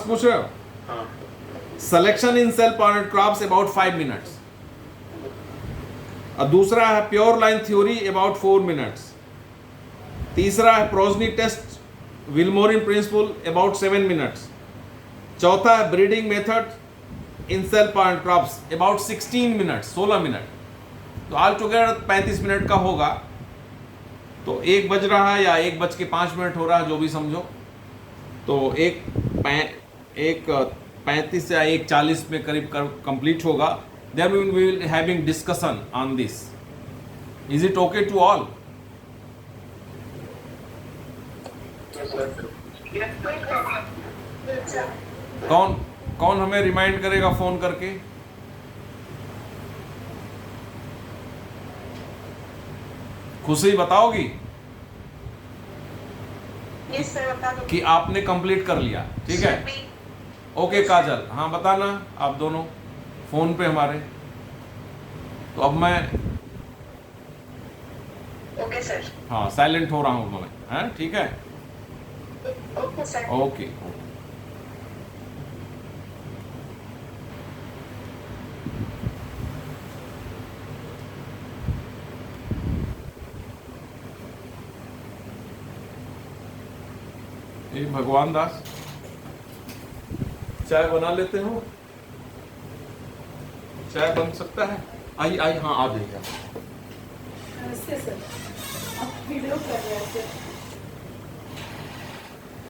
पूछ रहे हो। हाँ selection in self pollinated crops about 5 minutes, और दूसरा है pure line theory about 4 minutes, तीसरा है progeny test Vilmorin in principle about 7 minutes, चौथा है breeding method in self pollinated crops about 16 minutes, 16 minute. तो ऑल टुगेदर 35 मिनट का होगा। तो 1 बज रहा है या 1:05 हो रहा है, जो भी समझो। तो 1:35 या 1:40 में करीब कंप्लीट होगा। There we will having discussion on this. Is it okay to all? कौन हमें रिमाइंड करेगा फोन करके? खुशी बताओगी यस सर, बता दो कि आपने कंप्लीट कर लिया? ठीक है, ओके काजल, हाँ बताना आप दोनों फोन पे हमारे। तो अब मैं ओके सर। हाँ साइलेंट हो रहा हूँ मैं, हाँ ठीक है, ओके सर। ओके। ये भगवान दास, चाय बना लेते हो? चाय बन सकता है? आई हाँ आ जाइए। नमस्ते सर, आप वीडियो कर रहे थे।